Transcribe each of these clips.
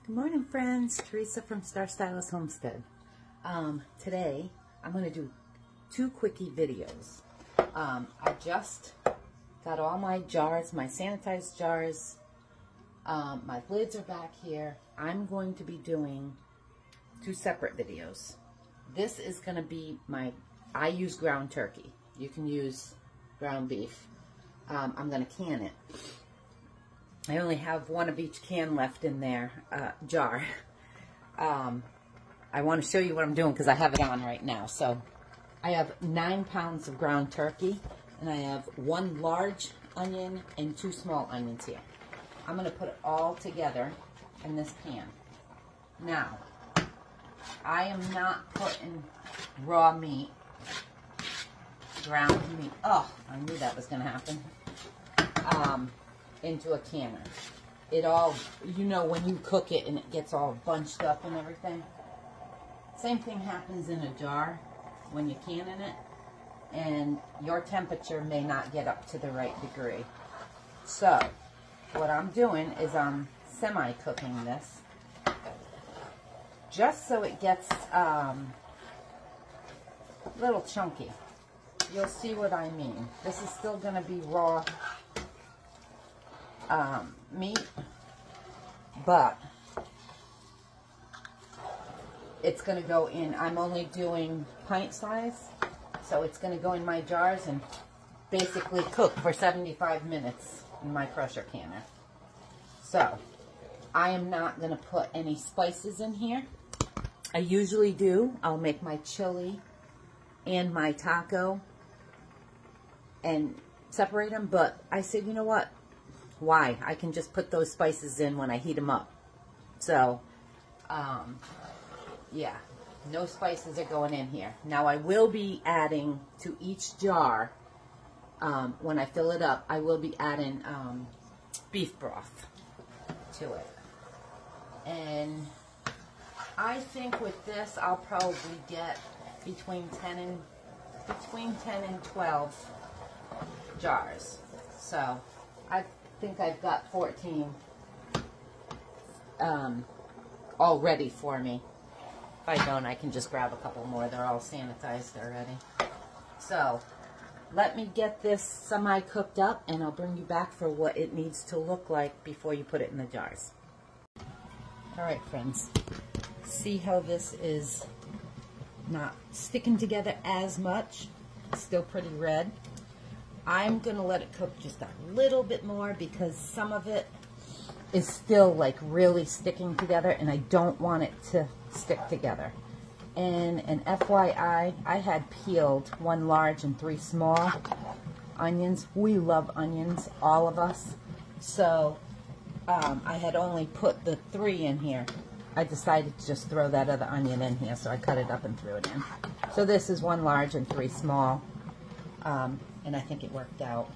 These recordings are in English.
Good morning, friends. Teresa from Star Stylist Homestead. Today, I'm going to do two quickie videos. I just got all my jars, my sanitized jars. My lids are back here. I'm going to be doing two separate videos. This is going to be I use ground turkey. You can use ground beef. I'm going to can it. I only have one of each can left in their jar. I want to show you what I'm doing because I have it on right now. So I have 9 pounds of ground turkey, and I have 1 large onion and 2 small onions here. I'm going to put it all together in this pan. Now, I am not putting raw meat, ground meat. Oh, I knew that was going to happen. Into a canner. It all, you know, when you cook it and it gets all bunched up and everything. Same thing happens in a jar when you can in it, and your temperature may not get up to the right degree. So, what I'm doing is I'm semi-cooking this, just so it gets a little chunky. You'll see what I mean. This is still going to be raw meat, but it's going to go in. I'm only doing pint size, so it's going to go in my jars and basically cook for 75 minutes in my pressure canner. So I am not going to put any spices in here. I usually do. I'll make my chili and my taco and separate them, but I said, you know what? Why? I can just put those spices in when I heat them up. So, yeah, no spices are going in here. Now, I will be adding to each jar, when I fill it up, I will be adding beef broth to it. And I think with this, I'll probably get between 10 and 12 jars. So, I think I've got 14 all ready for me. If I don't, I can just grab a couple more. They're all sanitized already. So let me get this semi-cooked up, and I'll bring you back for what it needs to look like before you put it in the jars. All right, friends. See how this is not sticking together as much? It's still pretty red. I'm going to let it cook just a little bit more because some of it is still like really sticking together, and I don't want it to stick together. And an FYI, I had peeled 1 large and 3 small onions. We love onions, all of us. So I had only put the 3 in here. I decided to just throw that other onion in here, so I cut it up and threw it in. So this is 1 large and 3 small. And I think it worked out.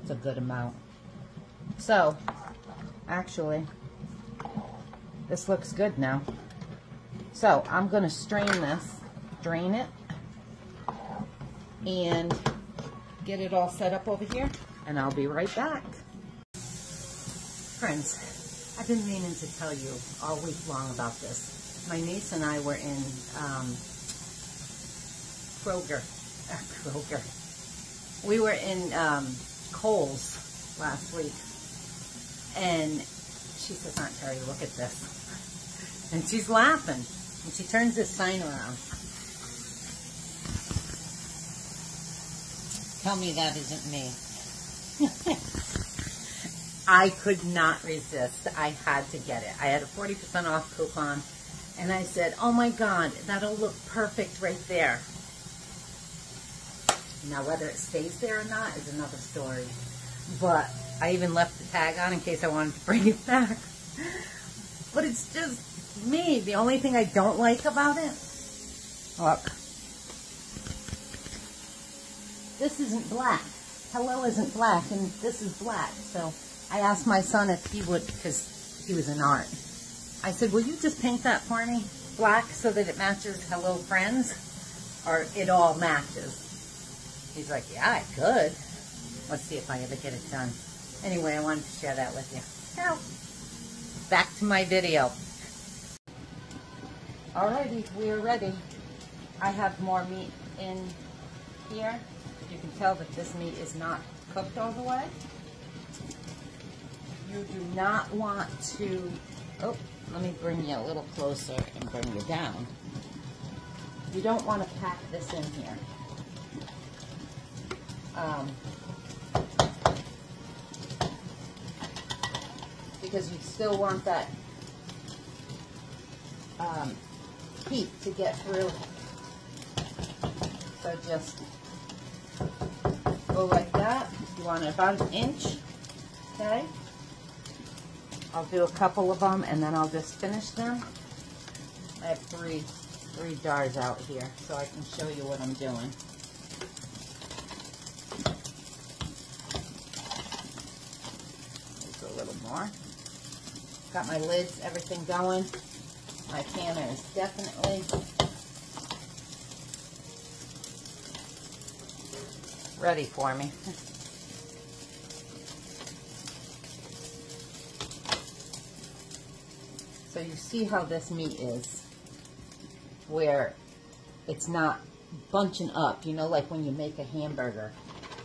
It's a good amount. So, actually, this looks good now. So, I'm going to strain this, drain it, and get it all set up over here, and I'll be right back. Friends, I've been meaning to tell you all week long about this. My niece and I were in Kroger. We were in Kohl's last week, and she says, Aunt Terry, look at this. And she's laughing, and she turns this sign around. Tell me that isn't me. I could not resist. I had to get it. I had a 40% off coupon, and I said, oh my God, that'll look perfect right there. Now, whether it stays there or not is another story. But I even left the tag on in case I wanted to bring it back. But it's just me. The only thing I don't like about it, look, this isn't black. Hello isn't black, and this is black. So I asked my son if he would, because he was in art. I said, will you just paint that for me black so that it matches Hello Friends? Or it all matches? He's like, yeah, I could. Let's see if I ever get it done. Anyway, I wanted to share that with you. Now, back to my video. Alrighty, we are ready. I have more meat in here. You can tell that this meat is not cooked all the way. You do not want to, oh, let me bring you a little closer and bring you down. You don't want to pack this in here. Because you still want that heat to get through. So just go like that. You want it about an inch, okay? I'll do a couple of them and then I'll just finish them. I have three jars out here, so I can show you what I'm doing. Just a little more. Got my lids, everything going. My canner is definitely ready for me. So you see how this meat is, where it's not bunching up, you know, like when you make a hamburger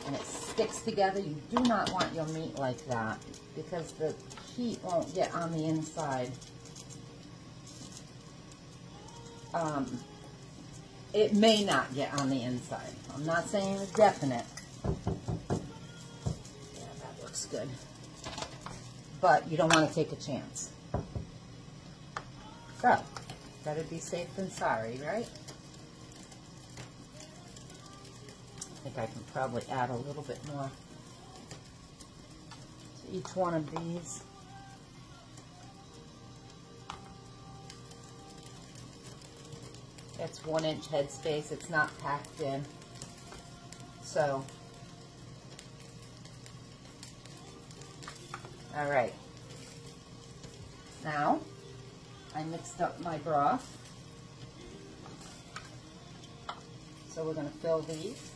and it sticks together. You do not want your meat like that because the heat won't get on the inside. It may not get on the inside. I'm not saying it's definite. Yeah, that looks good. But you don't want to take a chance. So, better be safe than sorry, right? I think I can probably add a little bit more to each one of these. It's 1 inch headspace. It's not packed in. So, all right. Now, I mixed up my broth. So we're going to fill these.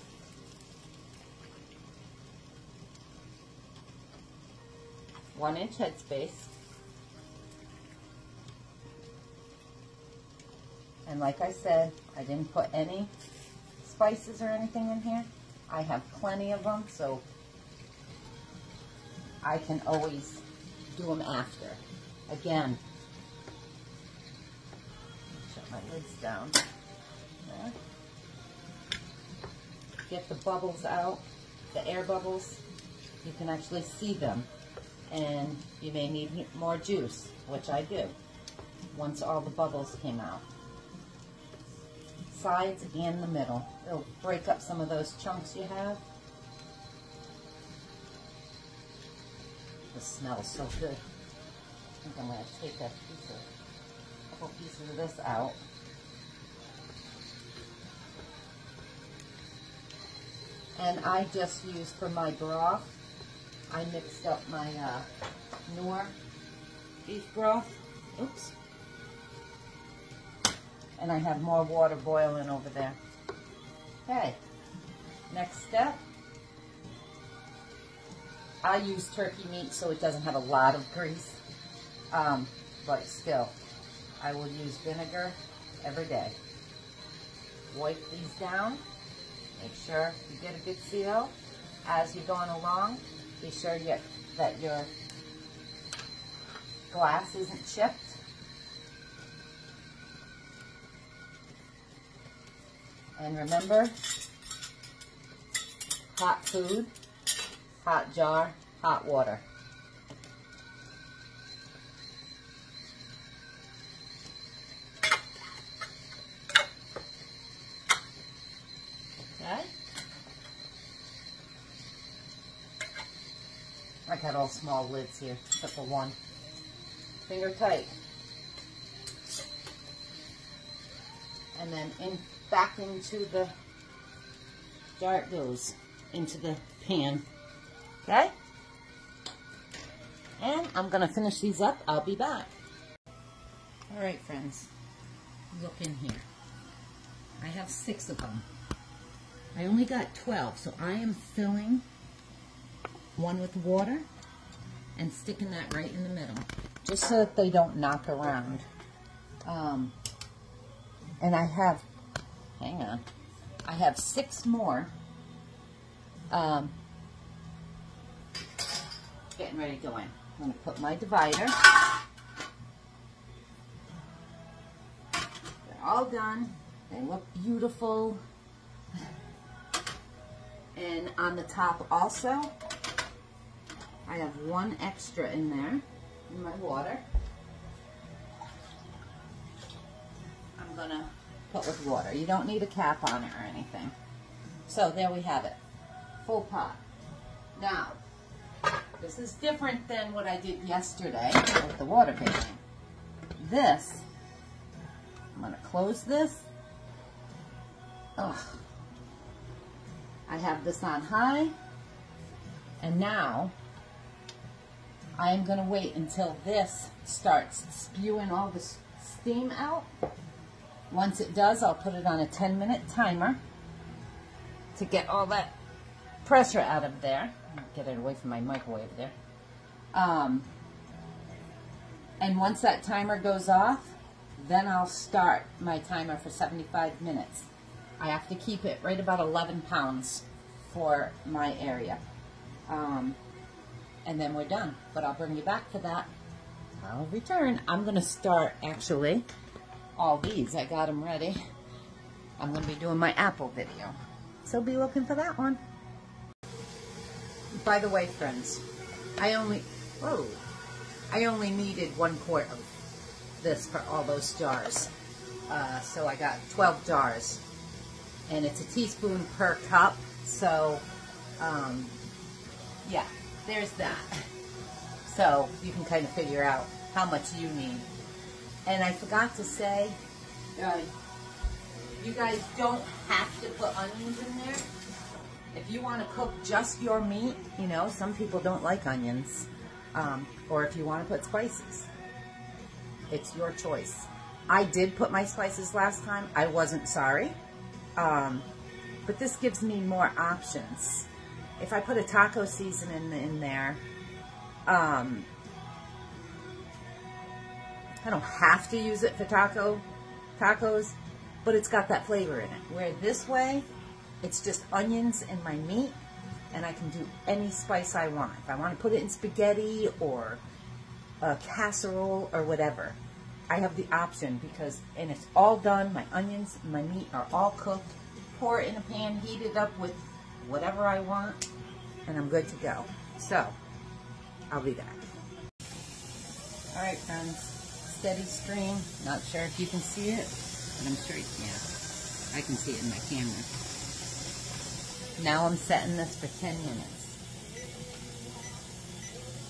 One inch headspace. And like I said, I didn't put any spices or anything in here. I have plenty of them, so I can always do them after. Again, shut my lids down. There. Get the bubbles out, the air bubbles. You can actually see them. And you may need more juice, which I do, once all the bubbles came out. Sides and the middle. It'll break up some of those chunks you have. The smells so good. I think I'm going to take a couple pieces of this out. And I just used for my broth, I mixed up my Knorr beef broth. Oops. And I have more water boiling over there. Okay, next step. I use turkey meat so it doesn't have a lot of grease, but still, I will use vinegar every day. Wipe these down, make sure you get a good seal. As you're going along, be sure that your glass isn't chipped. And remember, hot food, hot jar, hot water. Okay? I got all small lids here, except for one. Finger tight. And then back into the jar it goes, into the pan. Okay? And I'm going to finish these up. I'll be back. Alright, friends. Look in here. I have 6 of them. I only got 12, so I am filling one with water and sticking that right in the middle, just so that they don't knock around. And I have, hang on, I have 6 more getting ready to go in. I'm going to put my divider. They're all done. They look beautiful. And on the top also, I have 1 extra in there in my water. I'm going to put with water. You don't need a cap on it or anything. So there we have it. Full pot. Now, this is different than what I did yesterday with the water bathing. This, I'm going to close this. Ugh. I have this on high. And now, I am going to wait until this starts spewing all the steam out. Once it does, I'll put it on a 10-minute timer to get all that pressure out of there. Get it away from my microwave there. And once that timer goes off, then I'll start my timer for 75 minutes. I have to keep it right about 11 pounds for my area. And then we're done. But I'll bring you back for that. I'll return. I'm going to start, actually, all these. I got them ready. I'm going to be doing my apple video. So be looking for that one. By the way, friends, I only needed 1 quart of this for all those jars. So I got 12 jars. And it's a teaspoon per cup. So, yeah, there's that. So you can kind of figure out how much you need. And I forgot to say, you guys don't have to put onions in there. If you want to cook just your meat, you know, some people don't like onions. Or if you want to put spices, it's your choice. I did put my spices last time. I wasn't sorry. But this gives me more options. If I put a taco seasoning in there, I don't have to use it for tacos, but it's got that flavor in it. Where this way, it's just onions and my meat, and I can do any spice I want. If I want to put it in spaghetti or a casserole or whatever, I have the option and it's all done. My onions and my meat are all cooked. Pour it in a pan, heat it up with whatever I want, and I'm good to go. So, I'll be back. All right, friends, steady stream. Not sure if you can see it, but I'm sure you can. I can see it in my camera. Now I'm setting this for 10 minutes.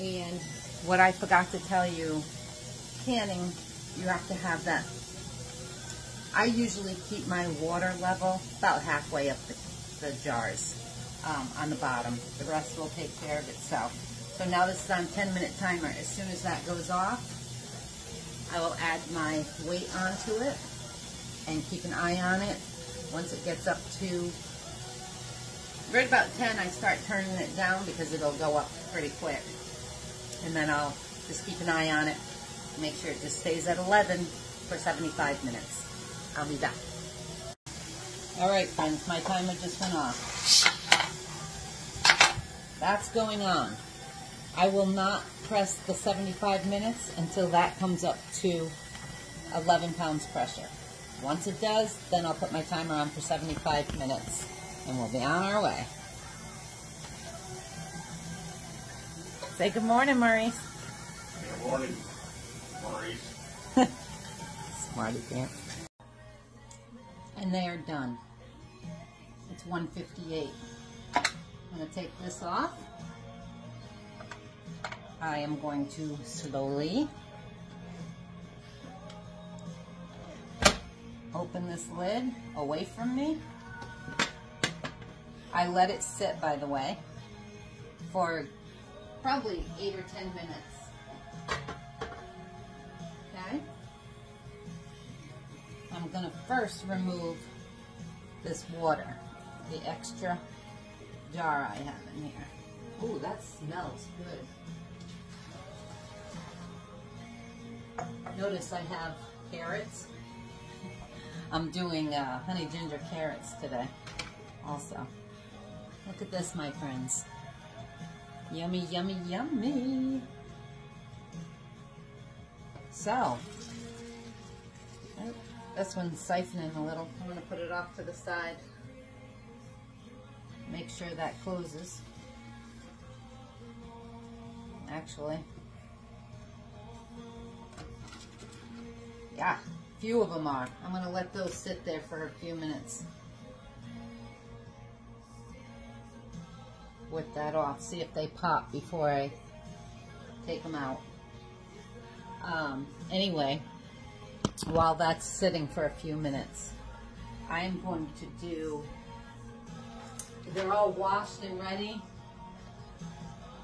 And what I forgot to tell you, canning, you have to have that. I usually keep my water level about halfway up the jars on the bottom. The rest will take care of itself. So now this is on 10-minute timer. As soon as that goes off, I will add my weight onto it and keep an eye on it. Once it gets up to right about 10, I start turning it down because it'll go up pretty quick. And then I'll just keep an eye on it, make sure it just stays at 11 for 75 minutes. I'll be back. All right, friends, my timer just went off. That's going on. I will not press the 75 minutes until that comes up to 11 pounds pressure. Once it does, then I'll put my timer on for 75 minutes, and we'll be on our way. Say good morning, Maurice. Good morning, Maurice. Smarty pants. And they are done. It's 1:58. I'm going to take this off. I am going to slowly open this lid away from me. I let it sit, by the way, for probably 8 or 10 minutes. Okay? I'm going to first remove this water, the extra jar I have in here. Ooh, that smells good. Notice I have carrots. I'm doing honey ginger carrots today also. Look at this, my friends. Yummy, yummy, yummy. So, this one's siphoning a little. I'm going to put it off to the side. Make sure that closes. Actually, yeah, a few of them are. I'm going to let those sit there for a few minutes. With that off, see if they pop before I take them out. Anyway, while that's sitting for a few minutes, I am going to do, they're all washed and ready.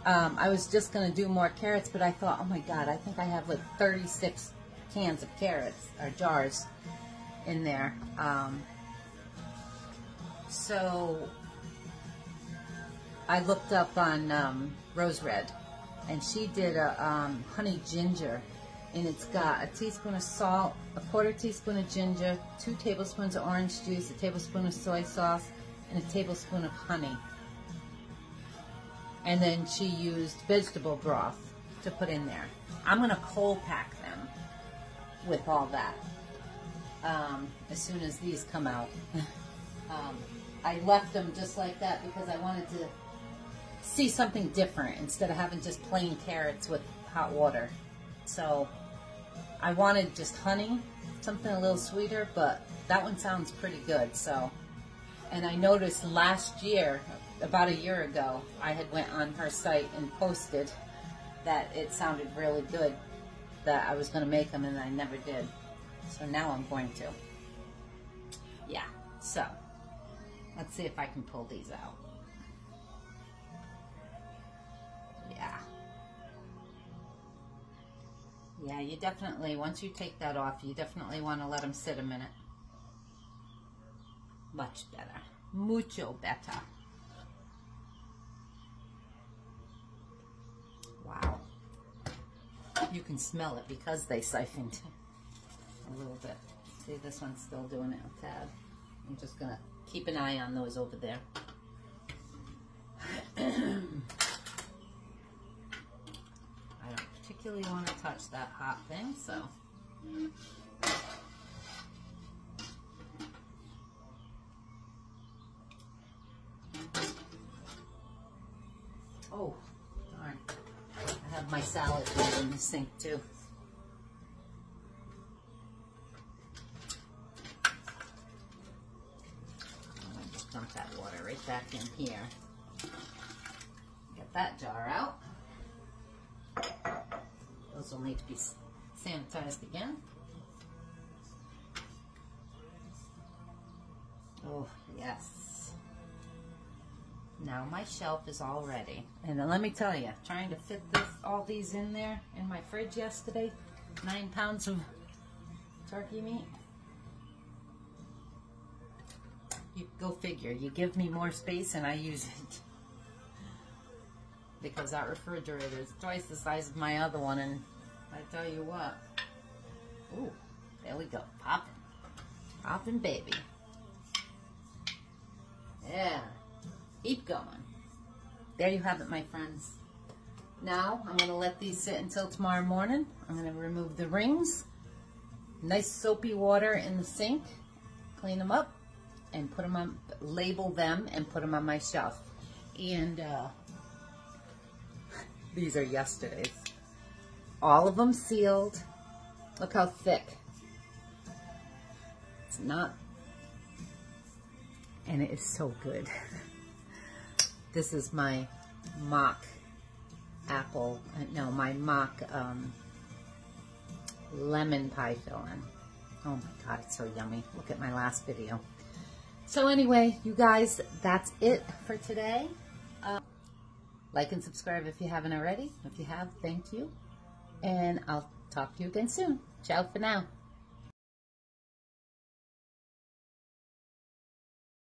I was just going to do more carrots, but I thought, oh my God, I think I have like 36 cans of carrots, or jars, in there. So I looked up on Rose Red, and she did a honey ginger, and it's got a teaspoon of salt, a quarter teaspoon of ginger, 2 tablespoons of orange juice, a tablespoon of soy sauce, and a tablespoon of honey. And then she used vegetable broth to put in there. I'm going to cold pack them with all that as soon as these come out. I left them just like that because I wanted to see something different instead of having just plain carrots with hot water. So I wanted just honey, something a little sweeter, but that one sounds pretty good. So, and I noticed last year, about a year ago, I had went on her site and posted that it sounded really good, that I was going to make them, and I never did. So now I'm going to. Yeah, so let's see if I can pull these out. Yeah, you definitely, once you take that off, you definitely want to let them sit a minute. Much better. Mucho better. Wow. You can smell it because they siphoned a little bit. See, this one's still doing it a tad. I'm just going to keep an eye on those over there. I don't particularly want to touch that hot thing, so. Oh, darn. I have my salad bowl in the sink too. I'm going to just dump that water right back in here. Get that jar out. Those will need to be sanitized again. Oh, yes. Now my shelf is all ready. And then let me tell you, trying to fit all these in there in my fridge yesterday, 9 pounds of turkey meat. You go figure, you give me more space and I use it. Because that refrigerator is twice the size of my other one, and I tell you what. Ooh, there we go. Popping. Popping, baby. Yeah. Keep going. There you have it, my friends. Now, I'm going to let these sit until tomorrow morning. I'm going to remove the rings. Nice soapy water in the sink. Clean them up and put them on, label them and put them on my shelf. And, these are yesterday's. All of them sealed. Look how thick. It's not, and it is so good. This is my mock apple, no, my mock lemon pie filling. Oh my God, it's so yummy. Look at my last video. So anyway, you guys, that's it for today. Like and subscribe if you haven't already. If you have, thank you. And I'll talk to you again soon. Ciao for now.